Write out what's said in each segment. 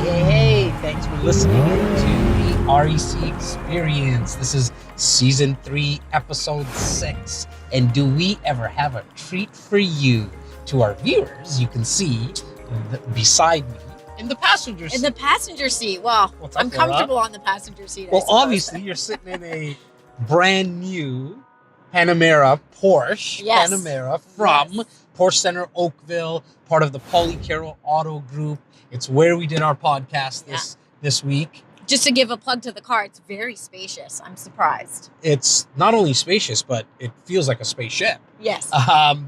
Hey, thanks for listening to the REC Experience. This is Season 3, Episode 6. And do we ever have a treat for you? To our viewers, you can see beside me in the passenger seat. In the passenger seat. Well, I'm comfortable on the passenger seat. Well, obviously, you're sitting in a brand new Panamera Porsche. Yes. Panamera from Porsche Center, Yorkville, part of the Policaro Auto Group. It's where we did our podcast this week. Just to give a plug to the car, it's very spacious. I'm surprised. It's not only spacious, but it feels like a spaceship. Yes.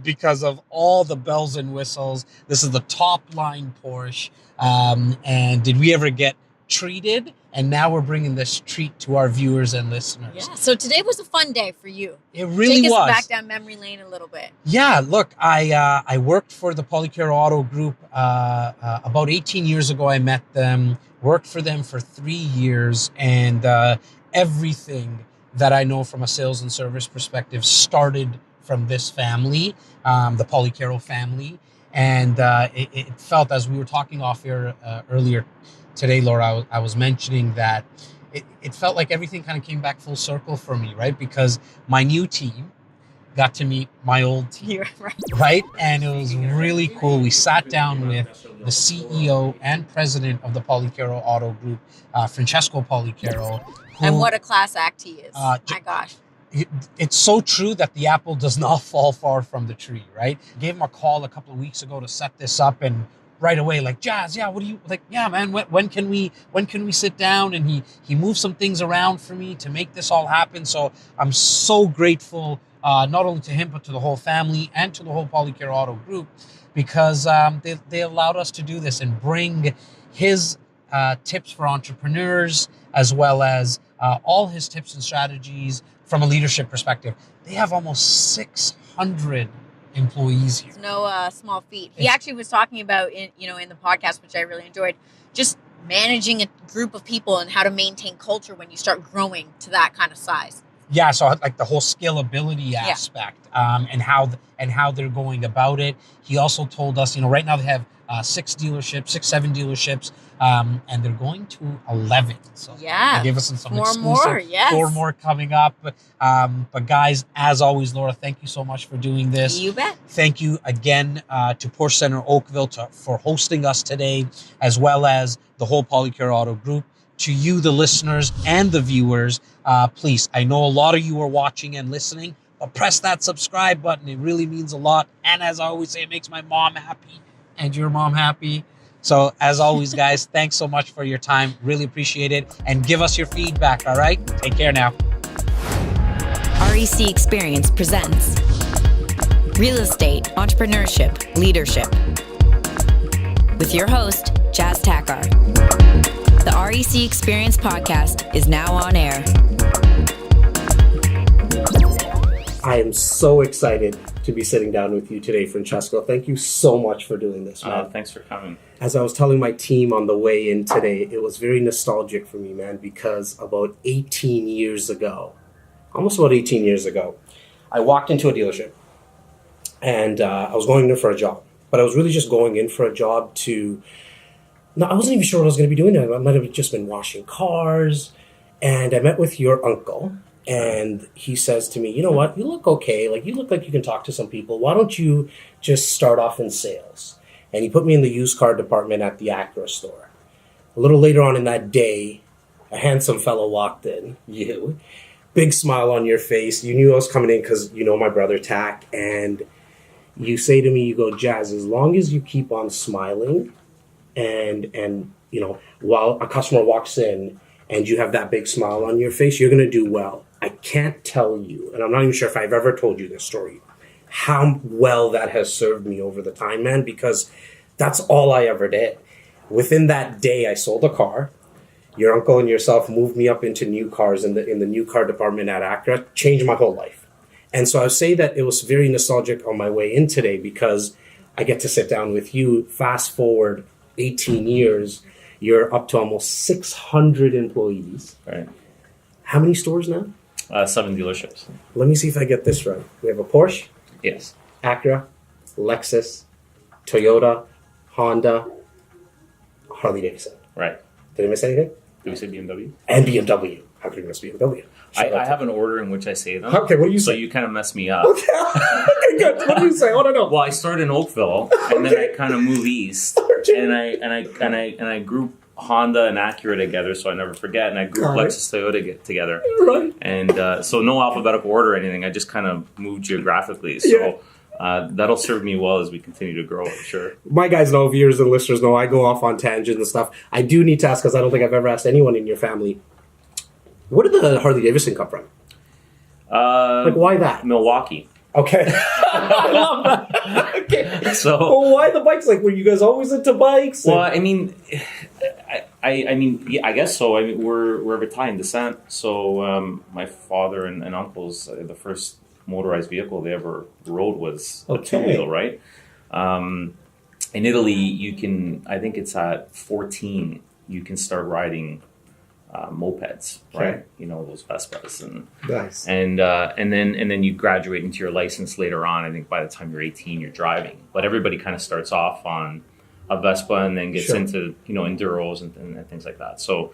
Because of all the bells and whistles. This is the top line Porsche. And did we ever get treated? And now we're bringing this treat to our viewers and listeners. Yeah. So today was a fun day for you. It really was. Take us back down memory lane a little bit. Yeah. Look, I worked for the Policaro Auto Group about 18 years ago. I met them. Worked for them for 3 years, and everything that I know from a sales and service perspective started from this family, the Policaro family. And it felt, as we were talking off here earlier today, Laura, I was mentioning that it felt like everything kind of came back full circle for me, right? Because my new team got to meet my old team, right? And it was really cool. We sat down with the CEO and president of the Policaro Auto Group, Francesco Policaro. And what a class act he is. My gosh. It's so true that the apple does not fall far from the tree, right? Gave him a call a couple of weeks ago to set this up, and right away, like, Jazz, yeah, what do you, like, yeah, man, when can we sit down? And he moved some things around for me to make this all happen. So I'm so grateful, not only to him, but to the whole family and to the whole Policaro Auto Group, because they allowed us to do this and bring his tips for entrepreneurs, as well as all his tips and strategies from a leadership perspective. They have almost 600 employees here. It's no small feat. He actually was talking about in the podcast, which I really enjoyed, just managing a group of people and how to maintain culture when you start growing to that kind of size. Yeah, so like the whole scalability aspect, and how they're going about it. He also told us, right now they have 7 dealerships, and they're going to 11. So yeah, they gave us some 4 exclusive, more, yes. 4 more coming up. But guys, as always, Laura, thank you so much for doing this. You bet. Thank you again to Porsche Center Yorkville for hosting us today, as well as the whole Policaro Auto Group. To you, the listeners and the viewers, please, I know a lot of you are watching and listening, but press that subscribe button. It really means a lot. And as I always say, it makes my mom happy and your mom happy. So as always, guys, thanks so much for your time. Really appreciate it. And give us your feedback, all right? Take care now. REC Experience presents Real Estate, Entrepreneurship, Leadership with your host, Jazz Takhar. The REC Experience podcast is now on air. I am so excited to be sitting down with you today, Francesco. Thank you so much for doing this, man. Thanks for coming. As I was telling my team on the way in today, it was very nostalgic for me, man, because about 18 years ago, I walked into a dealership, and I was going in for a job. But I was really just going in for a job I wasn't even sure what I was going to be doing. I might have just been washing cars. And I met with your uncle, and he says to me, you know what, you look okay. Like, you look like you can talk to some people. Why don't you just start off in sales? And he put me in the used car department at the Acura store. A little later on in that day, a handsome fellow walked in, big smile on your face. You knew I was coming in because you know my brother, Tak. And you say to me, you go, Jazz, as long as you keep on smiling, and while a customer walks in and you have that big smile on your face, you're going to do well. I can't tell you, and I'm not even sure if I've ever told you this story, how well that has served me over the time, man, because that's all I ever did. Within that day, I sold a car. Your uncle and yourself moved me up into new cars in the new car department at Acura, changed my whole life. And so I would say that it was very nostalgic on my way in today because I get to sit down with you. Fast forward 18 years, you're up to almost 600 employees. Right. How many stores now? 7 dealerships. Let me see if I get this right. We have a Porsche, Yes. Acura, Lexus, Toyota, Honda, Harley Davidson. Right. Did I miss anything? Did we say BMW? And BMW. How could we miss BMW? I have an order in which I say them. Okay, what do you say? So you kind of mess me up. Okay, okay, good. What do you say? I want to know. Well, I started in Oakville, and then I kind of move east, and I group Honda and Acura together, so I never forget, and I group Lexus Toyota together. Right. And so no alphabetical order or anything. I just kind of move geographically. So that'll serve me well as we continue to grow, I'm sure. My guys know, viewers and listeners know, I go off on tangents and stuff. I do need to ask, because I don't think I've ever asked anyone in your family, where did the Harley Davidson come from? Why that? Milwaukee. Okay. I love that. Okay. So, well, why the bikes? Like, were you guys always into bikes? Well, I mean, I guess so. I mean, we're of Italian descent. So my father and uncles, the first motorized vehicle they ever rode was a two-wheel, right? In Italy, you can, I think it's at 14, you can start riding mopeds, right? You know, those Vespas and nice. And then you graduate into your license later on. I think by the time you're 18, you're driving. But everybody kind of starts off on a Vespa and then gets into, you know, enduros and things like that. So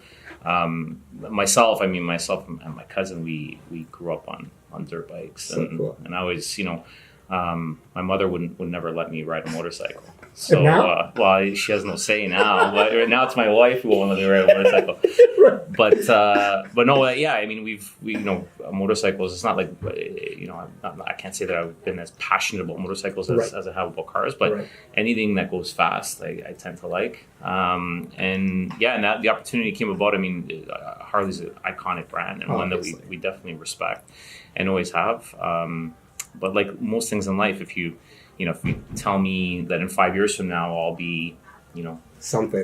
myself and my cousin, we grew up on dirt bikes, and I was, you know, my mother would never let me ride a motorcycle. So, well, she has no say now, but now it's my wife who won't let me ride a motorcycle. But no, yeah, I mean, we you know, motorcycles, it's not like, you know, I can't say that I've been as passionate about motorcycles as I have about cars, but anything that goes fast, I tend to like. And that the opportunity came about. I mean, Harley's an iconic brand and one that we definitely respect and always have. But like most things in life, if you tell me that in 5 years from now I'll be, you know,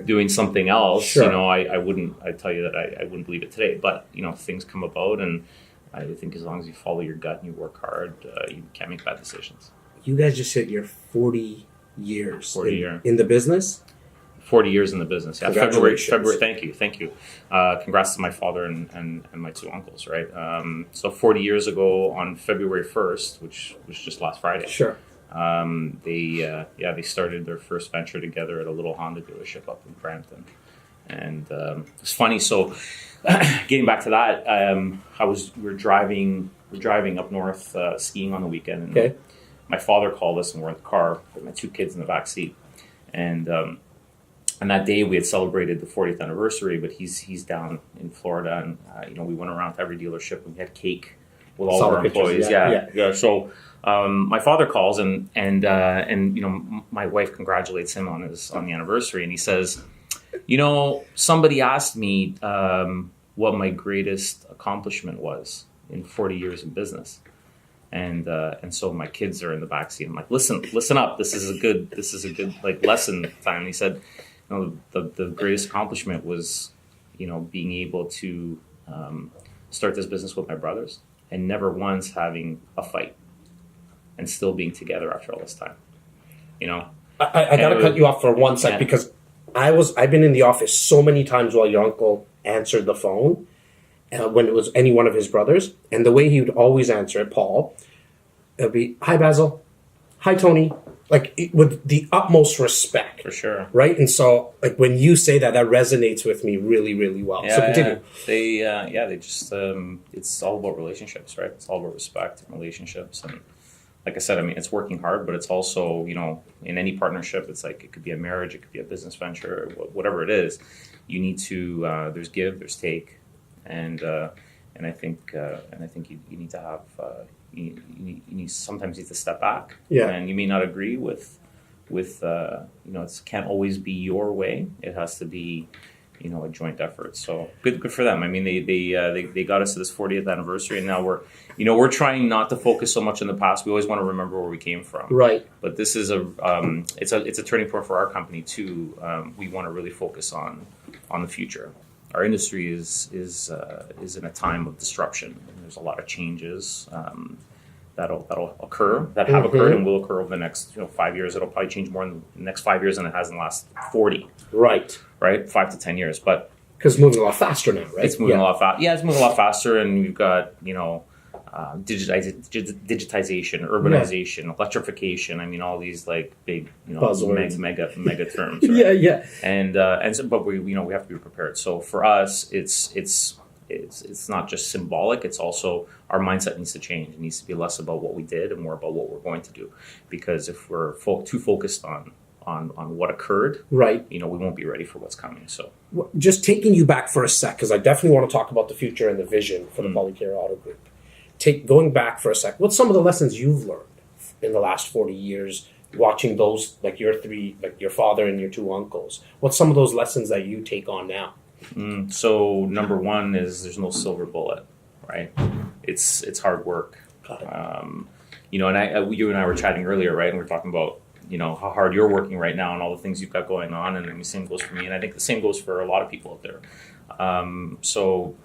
doing something else, you know, I'd tell you that I wouldn't believe it today. But, you know, things come about, and I think as long as you follow your gut and you work hard, you can't make bad decisions. You guys just hit your 40 years in the business? 40 years in the business. Yeah, February. Thank you. Congrats to my father and my two uncles, right? So 40 years ago on February 1st, which was just last Friday. Sure. They started their first venture together at a little Honda dealership up in Brampton. And it's funny, so getting back to that, we're driving up north skiing on the weekend, and my father called us, and we're in the car with my two kids in the back seat. And that day we had celebrated the 40th anniversary, but he's down in Florida, and you know, we went around to every dealership and we had cake with all of our employees. Yeah. So my father calls and you know, my wife congratulates him on the anniversary, and he says, you know, somebody asked me what my greatest accomplishment was in 40 years in business. And so my kids are in the backseat. I'm like, listen up. This is a good like lesson time. And he said, you know, the greatest accomplishment was, you know, being able to start this business with my brothers and never once having a fight and still being together after all this time. You know, I gotta cut you off for one sec because I've been in the office so many times while your uncle answered the phone when it was any one of his brothers, and the way he would always answer it, Paul, it would be, "Hi Basil, hi Tony," like with the utmost respect. For sure. Right? And so like when you say that resonates with me really, really well. Yeah, so continue. They just it's all about relationships, right? It's all about respect and relationships. And like I said, I mean, it's working hard, but it's also, you know, in any partnership, it's like, it could be a marriage, it could be a business venture, whatever it is, you need to, there's give, there's take. And I think you need to have, you sometimes need to step back. Yeah. And you may not agree with you know, it can't always be your way. It has to be, you know, a joint effort. So good for them. I mean, they got us to this 40th anniversary, and now we're trying not to focus so much in the past. We always want to remember where we came from. Right. But this is it's a turning point for our company too. We want to really focus on the future. Our industry is in a time of disruption. There's a lot of changes that'll occur, that have occurred and will occur over the next 5 years. It'll probably change more in the next 5 years than it has in the last 40. Right. 5 to 10 years. But because it's moving a lot faster now, right? It's moving a lot faster. Yeah, it's moving a lot faster, and we've got digitization, urbanization, electrification. I mean, all these like big, mega terms. Right? Yeah. And so, but we have to be prepared. So for us, it's not just symbolic. It's also our mindset needs to change. It needs to be less about what we did and more about what we're going to do. Because if we're too focused on what occurred, right, we won't be ready for what's coming. So just taking you back for a sec, because I definitely want to talk about the future and the vision for the Policaro Auto Group. Going back for a sec, what's some of the lessons you've learned in the last 40 years watching those, like your father and your two uncles? What's some of those lessons that you take on now? So number one is there's no silver bullet, right? It's hard work. Got it. And you and I were chatting earlier, right? And we were talking about, how hard you're working right now and all the things you've got going on. And the same goes for me. And I think the same goes for a lot of people out there. So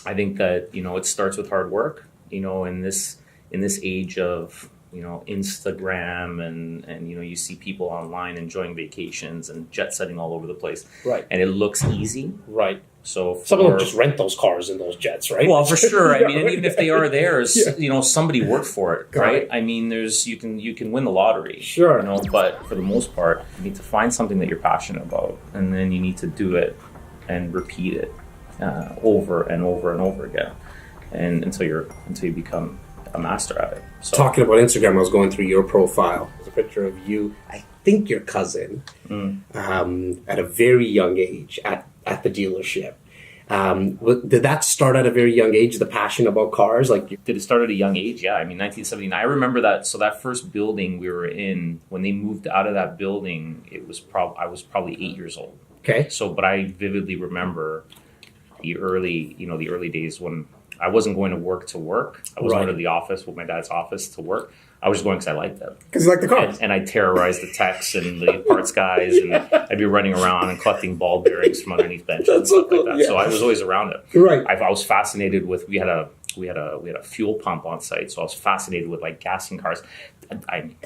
I think that, it starts with hard work. In this age of Instagram and you see people online enjoying vacations and jet setting all over the place, right? And it looks easy, right? So some of them just rent those cars and those jets, right? Well, for sure. I mean, and even if they are theirs, somebody worked for it, right? It. I mean, you can win the lottery, sure. But for the most part, you need to find something that you're passionate about, and then you need to do it and repeat it over and over and over again. And until you become a master at it. So. Talking about Instagram, I was going through your profile. There's a picture of you, I think your cousin, at a very young age at the dealership. Did that start at a very young age, the passion about cars? Did it start at a young age? Yeah, I mean, 1979. I remember that. So that first building we were in, when they moved out of that building, I was probably 8 years old. Okay. So, but I vividly remember the early days when I wasn't going to work. I was going to the office, with my dad's office, to work. I was just going because I liked them. Because you like the cars. And I terrorized the techs and the parts guys, and I'd be running around and collecting ball bearings from underneath benches and stuff like that. Yeah. So I was always around it. Right. I was fascinated with. We had a fuel pump on site, so I was fascinated with gassing cars.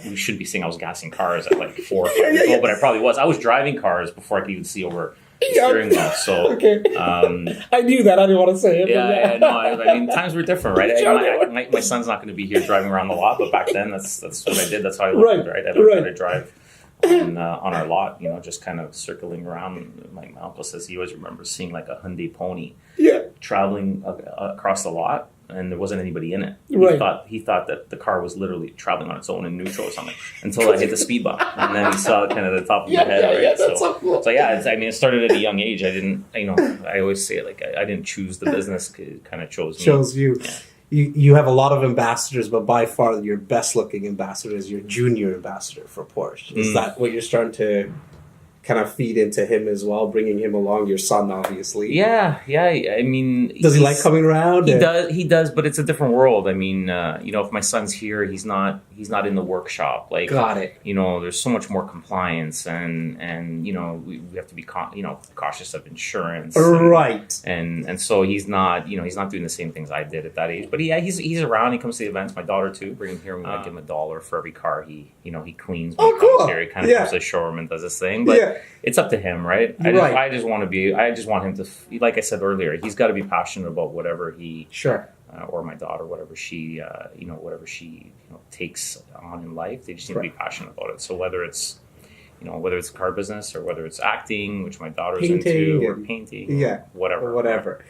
We should be saying I was gassing cars at 4 or 5 years old, but I probably was. I was driving cars before I could even see over steering wheel. So okay. I knew that. I didn't want to say it. Yeah, no. I mean, times were different, right? My son's not going to be here driving around the lot, but back then, that's what I did. That's how I lived, right? I learned how to drive on our lot, just kind of circling around. My uncle says he always remembers seeing a Hyundai Pony traveling across the lot, and there wasn't anybody in it. Right. He thought that the car was literally traveling on its own in neutral or something until I hit the speed bump, and then he saw kind of the top of my head. Right? Yeah, that's so cool. So it started at a young age. I didn't, I always say it I didn't choose the business; it kind of chose me. Chose you. Yeah. You have a lot of ambassadors, but by far your best looking ambassador is your junior ambassador for Porsche. Is that what you're starting to kind of feed into him as well, bringing him along? Your son, obviously. Yeah. I mean, does he like coming around? He does, but it's a different world. I mean, if my son's here, he's not in the workshop. Got it. There's so much more compliance, and we have to be cautious of insurance. Right. And so he's not doing the same things I did at that age. But he's around. He comes to the events. My daughter too. Bring him here. We might give him $1 for every car he cleans. When he comes here. He kind of comes to the showroom and does this thing, but. It's up to him, right? I just want him to, like I said earlier, he's got to be passionate about whatever he, or my daughter, whatever she takes on in life. They just need to be passionate about it. So whether it's car business or whether it's acting, which my daughter's into, or painting, whatever.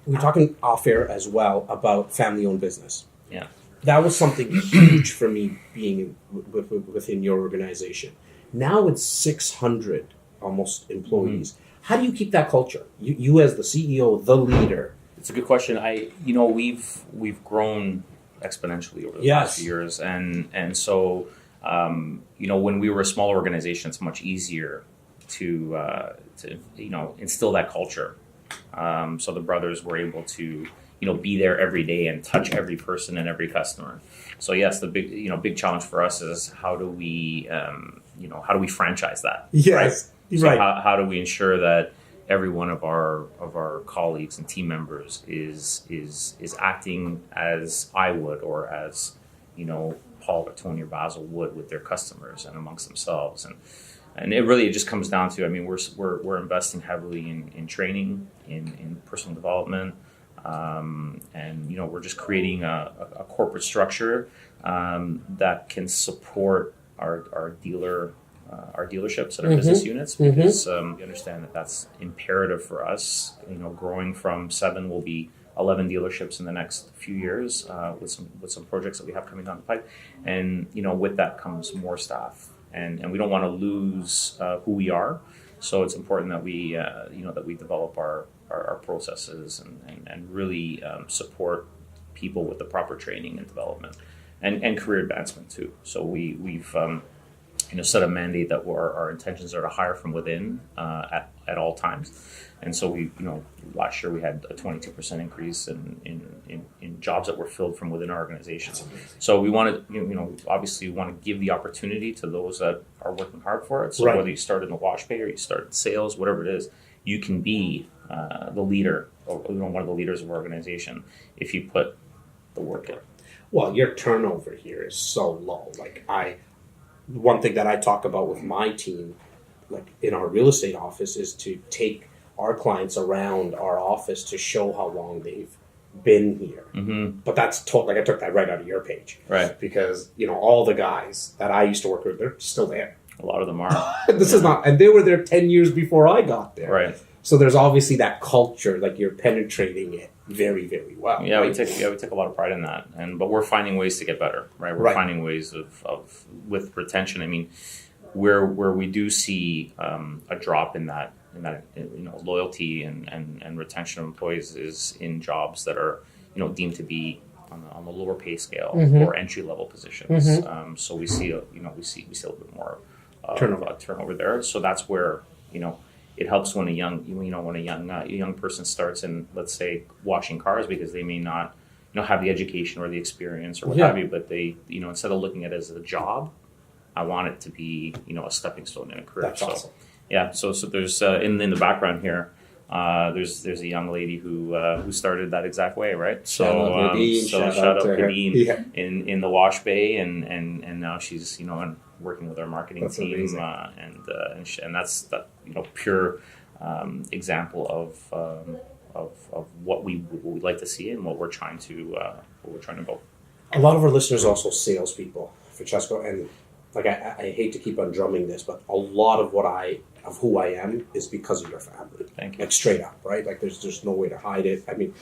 We're talking off air as well about family-owned business. Yeah, that was something huge for me being within your organization. Now it's 600 almost employees. How do you keep that culture? You as the CEO, the leader. It's a good question. We've grown exponentially over the past few years, and so when we were a smaller organization, it's much easier to instill that culture. So the brothers were able to be there every day and touch every person and every customer. So yes, the big challenge for us is how do we franchise that? Yes, right. So how do we ensure that every one of our colleagues and team members is acting as I would, or as Paul or Tony or Basil would with their customers and amongst themselves, and it just comes down to, we're investing heavily in training, in personal development. And we're just creating a corporate structure that can support our dealerships and our business units, because we understand that that's imperative for us. Growing from 7 will be 11 dealerships in the next few years, with some projects that we have coming down the pipe, and with that comes more staff, and we don't want to lose who we are. So it's important that we that we develop our processes and really support people with the proper training and development and career advancement too. So we've set a mandate that our intentions are to hire from within at all times. And so last year we had a 22% increase in jobs that were filled from within our organization. So we want to, obviously we want to give the opportunity to those that are working hard for it. So whether you start in the wash bay or you start in sales, whatever it is, you can be the leader, or one of the leaders of our organization if you put the work in. Well, your turnover here is so low. One thing that I talk about with my team, like in our real estate office, is to take our clients around our office to show how long they've been here. But that's I took that right out of your page, right? Because all the guys that I used to work with, they're still there. A lot of them are. This is not, and they were there 10 years before I got there, right? So there's obviously that culture, like you're penetrating it very, very well. Yeah, right? we take a lot of pride in that, but we're finding ways to get better, right? We're finding ways of with retention. I mean, where we do see a drop in that loyalty and retention of employees is in jobs that are deemed to be on the lower pay scale or entry level positions. So we see a little bit more turnover there. So that's where it helps when a young person starts in, let's say, washing cars, because they may not have the education or the experience or what have you, but they instead of looking at it as a job, I want it to be a stepping stone in a career. That's awesome. Yeah, so there's in the background here, there's a young lady who started that exact way, right? So shout out Nadine in the wash bay, and now she's working with our marketing that's team, and that's that pure example of what we'd like to see and what we're trying to build. A lot of our listeners are also salespeople, Francesco, and I hate to keep on drumming this, but a lot of who I am is because of your family. Thank you. Like straight up, right? Like there's no way to hide it. I mean,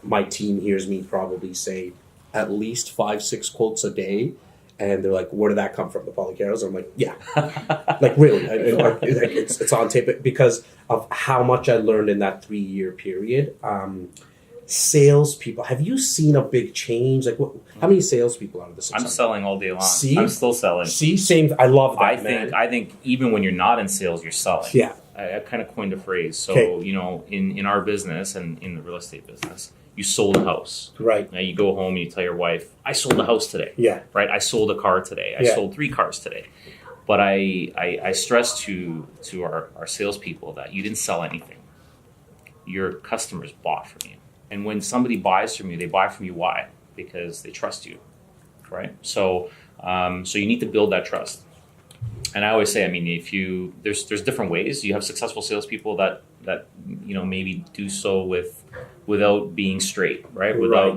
my team hears me probably say at least 5-6 quotes a day, and they're like, "Where did that come from? The Policaros?" I'm like, "Yeah, like really, it's on tape," because of how much I learned in that 3-year period. Salespeople, have you seen a big change? Like, how many salespeople out of this? I'm selling all day long. See? I'm still selling. See, same. I love that. I think even when you're not in sales, you're selling. Yeah. I kind of coined a phrase. So in our business and in the real estate business, you sold a house. Right. Now you go home and you tell your wife, "I sold a house today." Yeah. Right. I sold a car today. I sold 3 cars today. But I stress to our salespeople that you didn't sell anything. Your customers bought from you. And when somebody buys from you, they buy from you. Why? Because they trust you, right? So you need to build that trust. And I always say, I mean, there's different ways. You have successful salespeople that maybe do so without being straight, right? Without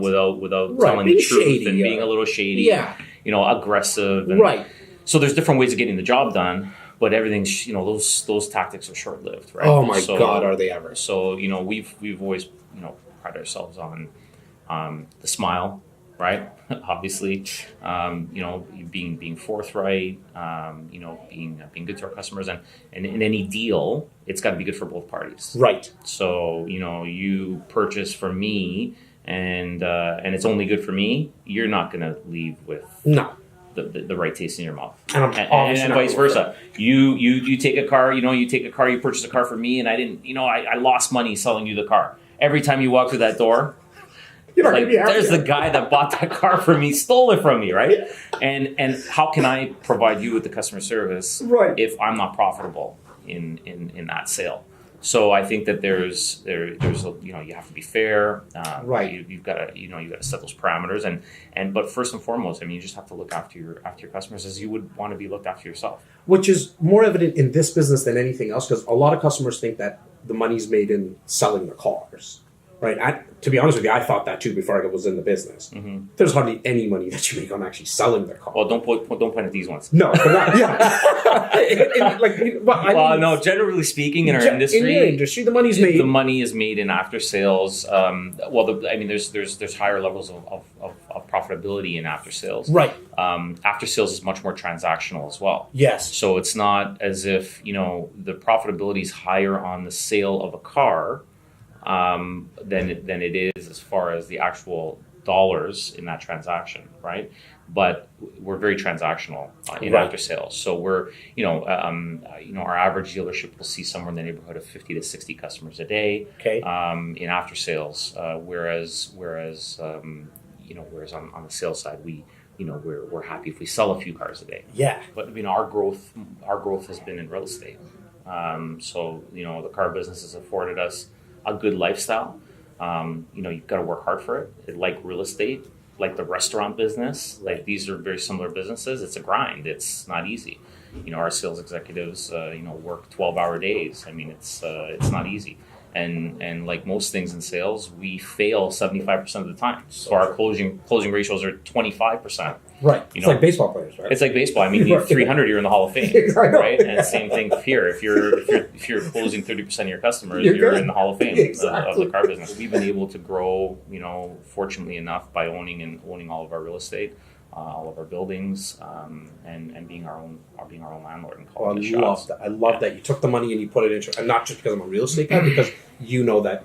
telling the truth shady, and being a little shady, aggressive, and, so there's different ways of getting the job done. But everything's, those tactics are short-lived, right? Oh my God, are they ever? So we've always pride ourselves on the smile, right? Obviously, being forthright, being good to our customers, and in any deal, it's got to be good for both parties, right? So you purchase from me, and it's only good for me. You're not going to leave with the right taste in your mouth, and vice versa. You take a car, you purchase a car from me, and I didn't, I lost money selling you the car. Every time you walk through that door, there's the guy that bought that car from me, stole it from me, right? And how can I provide you with the customer service if I'm not profitable in that sale? So I think that there's you have to be fair, right? You've got to set those parameters, but first and foremost, I mean, you just have to look after your customers as you would want to be looked after yourself. Which is more evident in this business than anything else, because a lot of customers think that the money's made in selling the cars, right? To be honest with you, I thought that too before I was in the business. Mm-hmm. There's hardly any money that you make on actually selling the car. Well, don't point at these ones. No, but not, No. Generally speaking, in our industry, the money's made. The money is made in after sales. There's higher levels of profitability in after sales. Right. After sales is much more transactional as well. Yes. So it's not as if the profitability is higher on the sale of a car than it is as far as the actual dollars in that transaction, right? But we're very transactional in after sales. So we're, our average dealership will see somewhere in the neighborhood of 50 to 60 customers a day. Okay. In after sales, whereas on the sales side, we're happy if we sell a few cars a day. Yeah. But our growth has been in real estate. So the car business has afforded us a good lifestyle. You've got to work hard for it. Like real estate, like the restaurant business, like these are very similar businesses. It's a grind. It's not easy. Our sales executives, work 12-hour days. I mean, it's not easy. And like most things in sales, we fail 75% of the time. So our closing ratios are 25%. Right. It's like baseball players, right? It's like baseball. I mean, you need 300, you're in the Hall of Fame, right? And same thing here. If you're closing 30% of your customers, you're in the Hall of Fame of the car business. We've been able to grow, fortunately enough, by owning all of our real estate, all of our buildings, and being our own landlord and calling the shots. I love that you took the money and you put it into, and not just because I'm a real estate guy, because that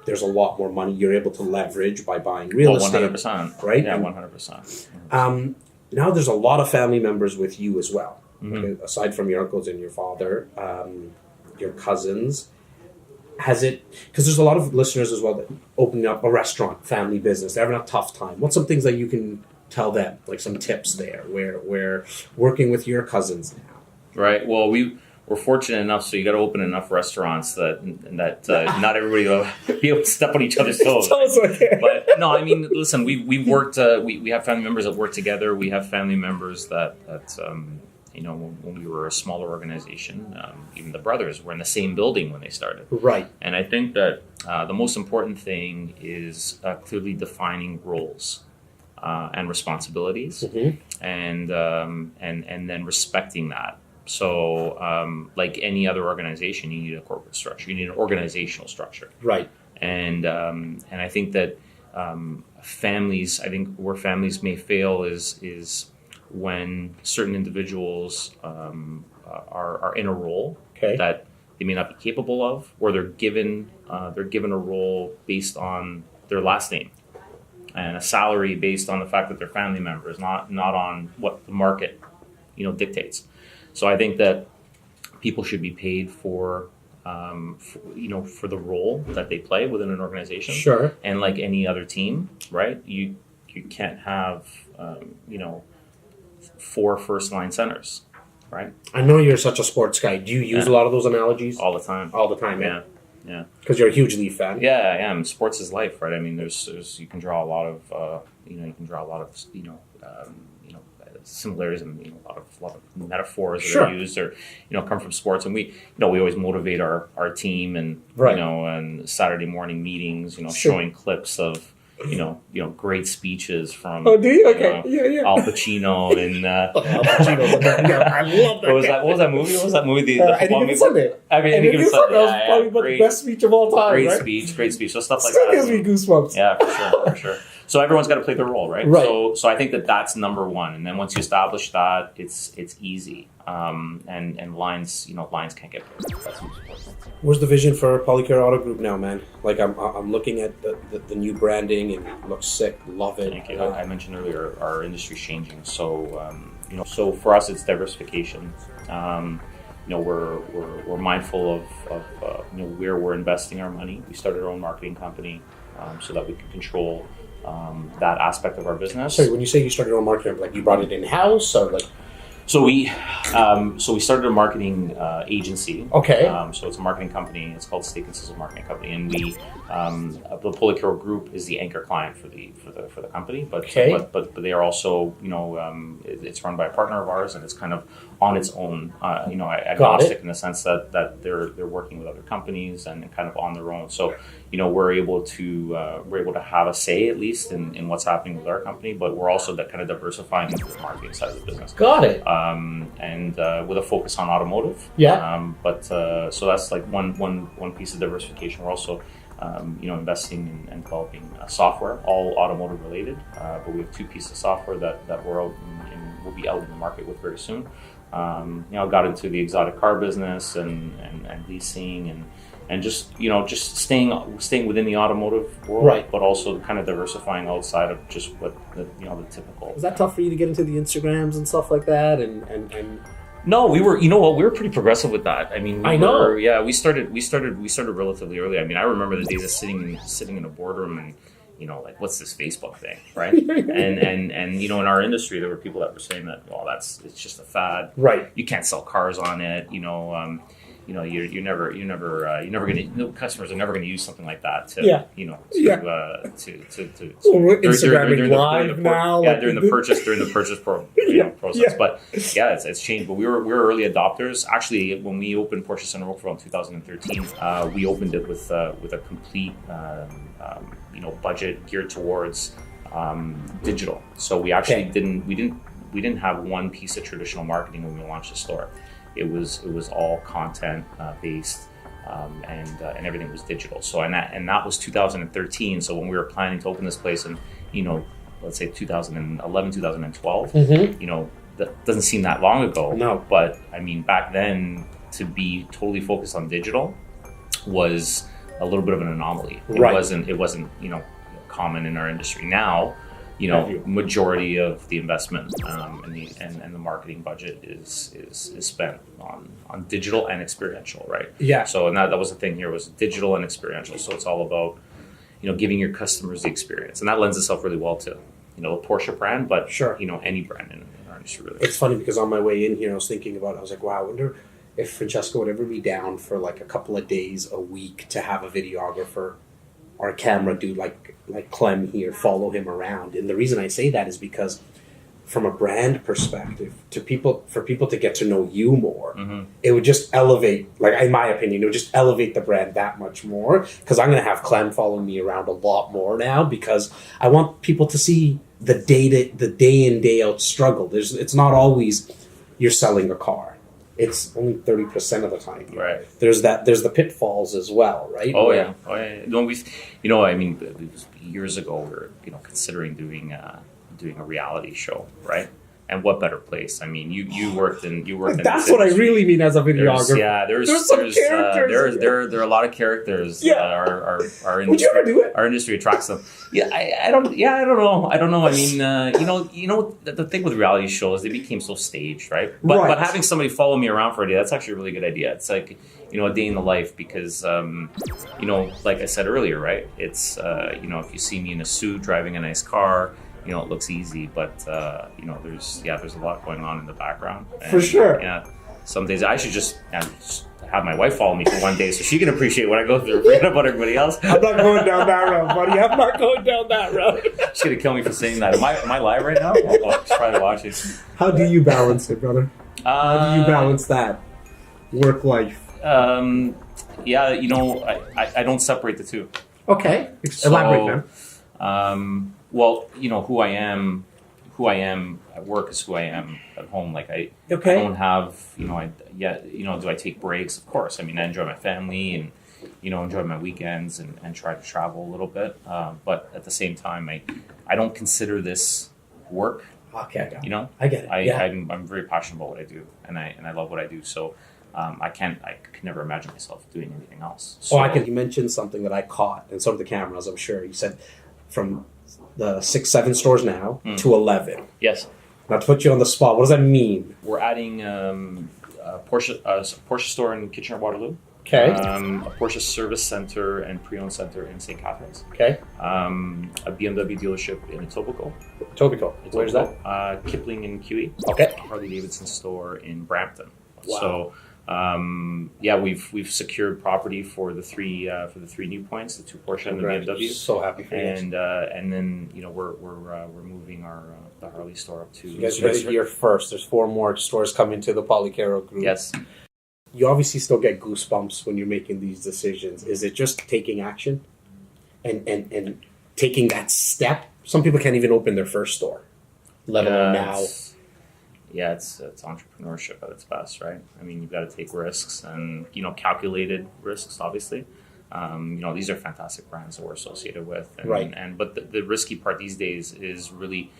there's a lot more money you're able to leverage by buying real estate. 100%. Right? Yeah, 100%. Now there's a lot of family members with you as well. Mm-hmm. Okay? Aside from your uncles and your father, your cousins. Has it, because there's a lot of listeners as well that opening up a restaurant, family business, they're having a tough time. What's some things that you can tell them, like some tips there, where working with your cousins now? Right. Well, we're fortunate enough, so you got to open enough restaurants that not everybody will be able to step on each other's toes. But no, I mean, listen, we've worked. We have family members that work together. We have family members that when we were a smaller organization, even the brothers were in the same building when they started. Right. And I think that the most important thing is clearly defining roles and responsibilities, and then respecting that. So, like any other organization, you need a corporate structure. You need an organizational structure. Right. And I think that families, where families may fail is when certain individuals are in a role that they may not be capable of, or they're given a role based on their last name and a salary based on the fact that they're family members, not on what the market dictates. So I think that people should be paid for the role that they play within an organization. Sure. And like any other team, right? You can't have 4 first-line centers, right? I know you're such a sports guy. Do you use a lot of those analogies? All the time. All the time, yeah. Yeah. Because you're a huge Leaf fan. Yeah, I am. Sports is life, right? I mean, there's you can draw a lot of similarities and a lot of metaphors that are used or come from sports, and we always motivate our team and and Saturday morning meetings, showing clips of great speeches from do you? Okay. Al Pacino and Al Pacino's I love that. What was that movie? What was that movie? The Any Given Sunday. Any Given Sunday. That was probably the best speech of all time. Great right? speech. So stuff like Still that. gives me goosebumps. Yeah, for sure. So everyone's got to play their role, right? So I think that's number one, and then once you establish that, it's easy. And lines can't get broken. That's most important. Where's the vision for Policaro Auto Group now, man? Like I'm looking at the new branding and it looks sick. Love it. Thank you. I mentioned earlier our industry's changing, so so for us it's diversification. We're mindful of where we're investing our money. We started our own marketing company so that we can control that aspect of our business. Sorry, when you say you started your own marketing, like you brought it in house or like? So we started a marketing agency. Okay. So it's a marketing company. It's called Steak and Sizzle Marketing Company, and we the Policaro Group is the anchor client for the company. But but they are also it's run by a partner of ours, and it's kind of on its own. Agnostic in the sense that they're working with other companies and kind of on their own. So we're able to have a say at least in what's happening with our company, but we're also that kind of diversifying into the marketing side of the business. Got it. And with a focus on automotive. Yeah. So that's like one piece of diversification. We're also investing in developing software, all automotive related. But we have two pieces of software that we're out and will be out in the market with very soon. Got into the exotic car business and leasing and just staying within the automotive world, right, but also kind of diversifying outside of just what the typical. Was that tough for you to get into the Instagrams and stuff like that? And No, we were pretty progressive with that. I mean, we started relatively early. I mean, I remember the days of sitting in a boardroom and what's this Facebook thing, right? and in our industry, there were people that were saying that, well, it's just a fad, right? You can't sell cars on it, you're never gonna. Customers are never gonna use something like that to Instagramming live now. Yeah, during the purchase process. Yeah. But yeah, it's changed. But we were early adopters. Actually, when we opened Porsche Center Yorkville in 2013, we opened it with a complete budget geared towards digital. So we actually didn't have one piece of traditional marketing when we launched the store. It was all content based, and everything was digital. So and that was 2013. So when we were planning to open this place in let's say 2011, 2012, that doesn't seem that long ago. No, but I mean back then to be totally focused on digital was a little bit of an anomaly. It wasn't common in our industry. Now, majority of the investment and the marketing budget is spent on digital and experiential, right? Yeah. So and that was the thing here, was digital and experiential. So it's all about giving your customers the experience, and that lends itself really well to the Porsche brand, but sure, any brand in our industry really. It's funny because on my way in here, I was thinking about it. I was like, wow, I wonder if Francesco would ever be down for like a couple of days a week to have a videographer or a camera dude like Clem here follow him around. And the reason I say that is because from a brand perspective, for people to get to know you more, it would just elevate, like in my opinion, it would just elevate the brand that much more. Because I'm going to have Clem follow me around a lot more now because I want people to see the day in, day out struggle. It's not always you're selling a car. It's only 30% of the time. Right. There's the pitfalls as well, right? Oh yeah. No, I mean, years ago we were considering doing a reality show, right? And what better place? I mean, you worked in. That's what I really mean as a videographer. There's some characters. There are a lot of characters. Yeah. Our industry. Would you ever do it? Our industry attracts them. Yeah, I don't know. I mean, the thing with reality shows, they became so staged, right? But having somebody follow me around for a day, that's actually a really good idea. It's like a day in the life because like I said earlier, right? It's if you see me in a suit driving a nice car. It looks easy, but there's a lot going on in the background. And, for sure. Yeah, some days I should just have my wife follow me for one day so she can appreciate what I go through. Forget about everybody else. I'm not going down that road, buddy. I'm not going down that road. She's gonna kill me for saying that. Am I live right now? I'll try to watch it. How do you balance it, brother? How do you balance that work life? I don't separate the two. Okay, elaborate, man. Well, who I am at work is who I am at home. Like I don't have, do I take breaks? Of course. I mean, I enjoy my family and, enjoy my weekends and try to travel a little bit. But at the same time, I don't consider this work. Okay. I get it. I'm very passionate about what I do and I love what I do. So, I could never imagine myself doing anything else. So, You mentioned something that I caught and so did the cameras, I'm sure. You said from the 6-7 stores now to 11. Yes. Not to put you on the spot, what does that mean? We're adding a Porsche store in Kitchener-Waterloo. Okay. A Porsche service center and pre-owned center in St. Catharines. Okay. A BMW dealership in Etobicoke. Etobicoke. Where's that? Kipling in QE. Okay. A Harley Davidson store in Brampton. Wow. So we've secured property for the three new points, the 2 Porsche and the BMW. So happy for you. And then we're moving our the Harley store up to. You guys heard it here first. There's 4 more stores coming to the Policaro Group. Yes. You obviously still get goosebumps when you're making these decisions. Is it just taking action and taking that step? Some people can't even open their first store, let alone now. Yeah, it's entrepreneurship at its best, right? I mean, you've got to take risks and, calculated risks, obviously. These are fantastic brands that we're associated with. And, but the risky part these days is really,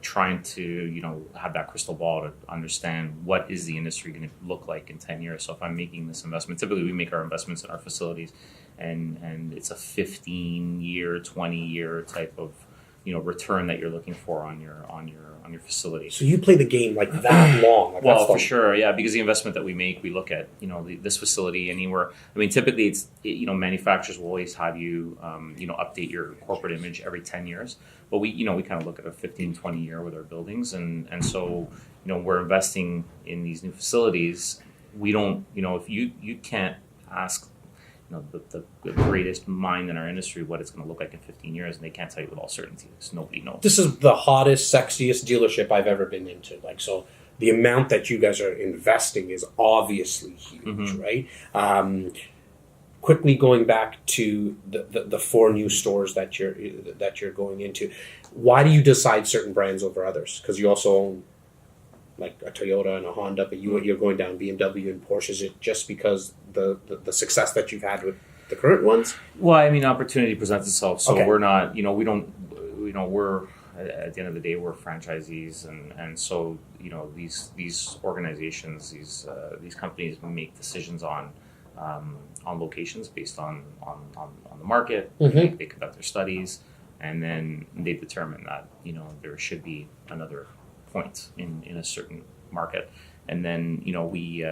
trying to, have that crystal ball to understand what is the industry going to look like in 10 years. So if I'm making this investment, typically we make our investments in our facilities and it's a 15-year, 20-year type of, return that you're looking for on your facility. So you play the game like that long? Like well, for sure, yeah. Because the investment that we make, we look at this facility anywhere. I mean, typically it's manufacturers will always have you update your corporate image every 10 years. But we kind of look at a 15, 20 year with our buildings, and so we're investing in these new facilities. We don't if you can't ask the greatest mind in our industry what it's going to look like in 15 years, and they can't tell you with all certainty because nobody knows. This is the hottest, sexiest dealership I've ever been into. So the amount that you guys are investing is obviously huge, right? Quickly going back to the 4 new stores that you're going into, why do you decide certain brands over others? Because you also own like a Toyota and a Honda, but you're going down BMW and Porsche. Is it just because the success that you've had with the current ones? Well, I mean, opportunity presents itself. So Okay. we're not, we're at the end of the day, we're franchisees, and so these organizations, these companies make decisions on locations based on the market. Mm-hmm. They conduct their studies, and then they determine that there should be another point in a certain market, and then we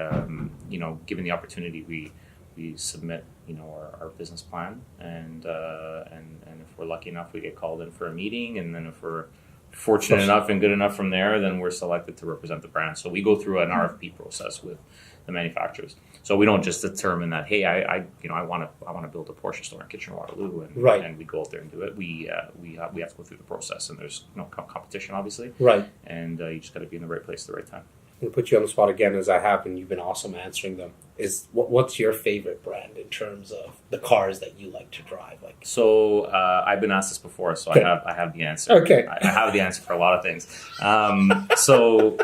given the opportunity, we submit our business plan, and if we're lucky enough, we get called in for a meeting, and then if we're fortunate enough and good enough from there, then we're selected to represent the brand. So we go through an RFP process with the manufacturers. So we don't just determine that, hey, I want to build a Porsche store in Kitchener-Waterloo, and we go out there and do it. We have to go through the process, and there's no competition, obviously. Right. And you just got to be in the right place at the right time. I'm going to put you on the spot again, as I have, and you've been awesome answering them. What's your favorite brand in terms of the cars that you like to drive? So I've been asked this before, so okay. I have the answer. Okay. I have the answer for a lot of things. So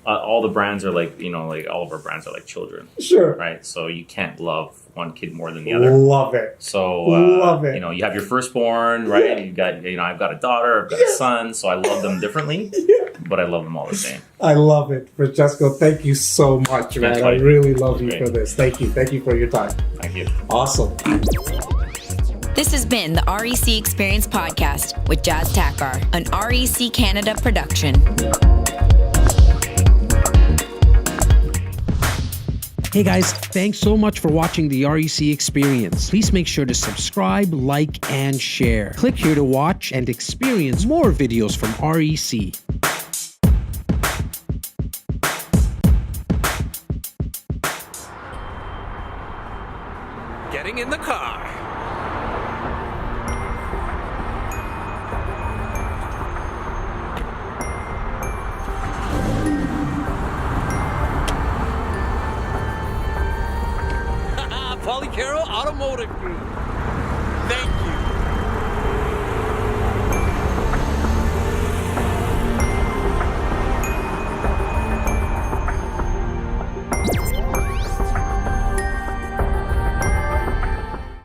all the brands are like all of our brands are like children. Sure. Right. So you can't love one kid more than the other. Love it. So love it. You have your firstborn, right? Yeah. You got I've got a daughter, I've got a son, so I love them differently. But I love them all the same. I love it. Francesco, thank you so much, man. I really love you for this. Thank you. Thank you for your time. Thank you. Awesome. This has been the REC Experience Podcast with Jazz Takhar, an REC Canada production. Hey guys, thanks so much for watching the REC Experience. Please make sure to subscribe, like, and share. Click here to watch and experience more videos from REC. Getting in the car. Policaro Automotive Group.